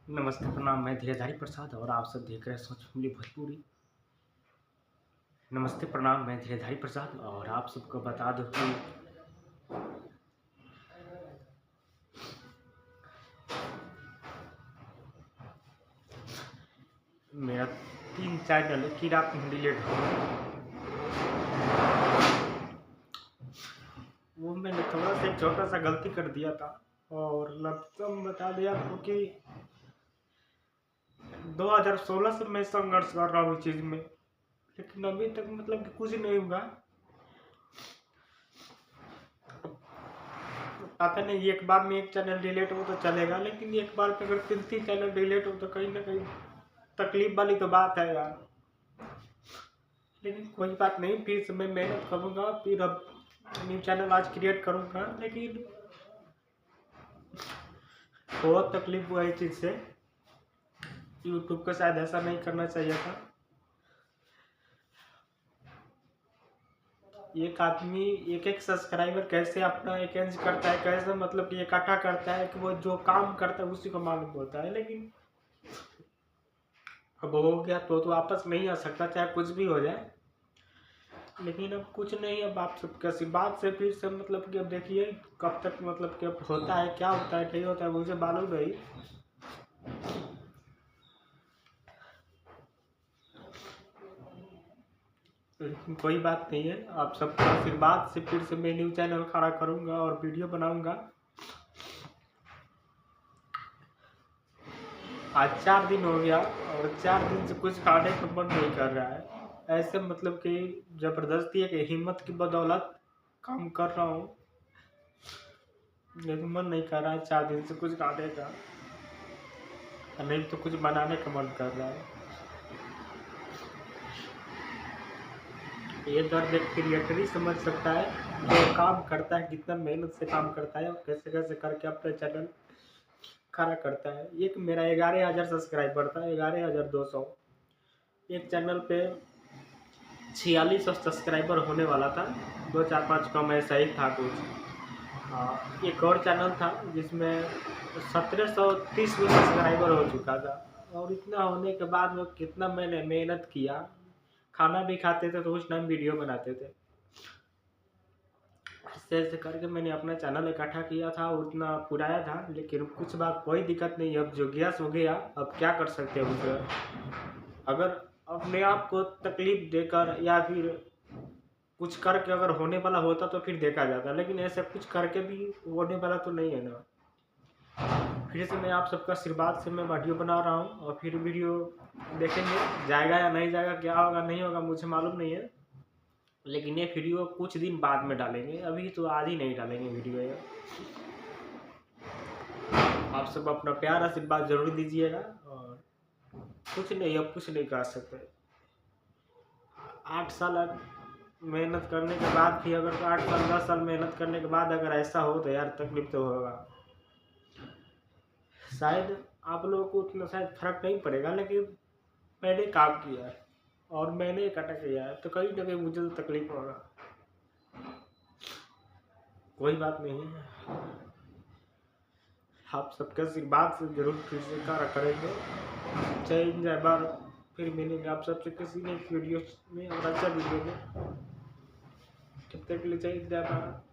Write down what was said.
नमस्ते प्रणाम, मैं धीरधारी प्रसाद और आप सब देख रहे हैं सोच फैमिली भोजपुरी। नमस्ते प्रणाम, मैं धीरधारी प्रसाद और आप सबको बता दूं कि मेरा 3 चैनल एक ही रात में डिलीट हो गया। वो मैंने थोड़ा सा एक छोटा सा गलती कर दिया था और लमसम बता दिया आपको कि 2016 से मैं संघर्ष कर रहा हूँ इस चीज़ में, लेकिन अभी तक मतलब कि कुछ नहीं हुआ। पता नहीं एक बार में एक चैनल डिलीट हो तो चलेगा, लेकिन एक बार पे अगर 3 चैनल डिलीट हो तो कहीं ना कहीं तकलीफ वाली तो बात है यार। लेकिन कोई बात नहीं, फिर से मैं मेहनत करूँगा, फिर अब न्यू चैनल आज क्रिएट करूँगा। लेकिन बहुत तकलीफ हुआ इस चीज़ से। यूट्यूब को शायद ऐसा नहीं करना चाहिए था। एक आदमी एक सब्सक्राइबर कैसे अपना अरेंज करता है, कैसे मतलब कि इकट्ठा करता है कि वो जो काम करता है उसी को मालूम होता है। लेकिन अब हो गया तो वापस नहीं आ सकता, चाहे कुछ भी हो जाए। लेकिन अब कुछ नहीं, अब आप सबके आशीर्वाद से फिर से मतलब कि अब देखिए कब तक मतलब कि अब होता है, क्या होता है नहीं होता है मुझे मालूम नहीं। लेकिन कोई बात नहीं है, आप सबके आशीर्वाद से फिर से मैं न्यू चैनल खड़ा करूँगा और वीडियो बनाऊँगा। आज 4 दिन हो गया और 4 दिन से कुछ खाने का मन नहीं कर रहा है। ऐसे मतलब कि ज़बरदस्ती है कि हिम्मत की बदौलत काम कर रहा हूँ, लेकिन मन नहीं कर रहा है 4 दिन से कुछ खाने का, नहीं तो कुछ बनाने का मन कर रहा है। ये दर्द एक क्रिएटर ही समझ सकता है, जो काम करता है, कितना मेहनत से काम करता है और कैसे कैसे करके अपने चैनल खड़ा करता है। एक मेरा 11,000 सब्सक्राइबर था, 11,200। एक चैनल पे 4600 सब्सक्राइबर होने वाला था, 2-4-5 कम ऐसा ही था कुछ। हाँ, एक और चैनल था जिसमें 1730 सब्सक्राइबर हो चुका था। और इतना होने के बाद वो कितना मैंने मेहनत किया, खाना भी खाते थे तो उस टाइम वीडियो बनाते थे। ऐसे ऐसे करके मैंने अपना चैनल इकट्ठा किया था, उतना पुराया था। लेकिन कुछ बात कोई दिक्कत नहीं, अब जो गया सो गया, अब क्या कर सकते हैं उसे। अगर अपने आप को तकलीफ देकर या फिर कुछ करके अगर होने वाला होता तो फिर देखा जाता, लेकिन ऐसा कुछ करके भी होने वाला तो नहीं है ना। फिर से मैं आप सबका आशीर्वाद से मैं वीडियो बना रहा हूँ और फिर वीडियो देखेंगे, जाएगा या नहीं जाएगा, क्या होगा नहीं होगा मुझे मालूम नहीं है। लेकिन ये वीडियो कुछ दिन बाद में डालेंगे, अभी तो आज ही नहीं डालेंगे वीडियो ये। आप सब अपना प्यार आशीर्वाद जरूर दीजिएगा। और कुछ नहीं, अब कुछ नहीं कर सकते। 8 साल मेहनत करने के बाद भी, अगर 8 साल 10 साल मेहनत करने के बाद अगर ऐसा हो तो यार तकलीफ तो होगा। शायद आप लोगों को उतना शायद फर्क नहीं पड़ेगा, लेकिन मैंने काम किया है और मैंने इकट्ठा किया है, तो कहीं ना कहीं मुझे तो तकलीफ होगा। कोई बात नहीं है, आप सबके आशीर्वाद से जरूर फिर से कार्य करेंगे। जय हिंद जय भारत। फिर मिलेंगे आप सबसे किसी ने वीडियो में और अच्छा वीडियो में। तब तक के लिए जय हिंद जय भारत।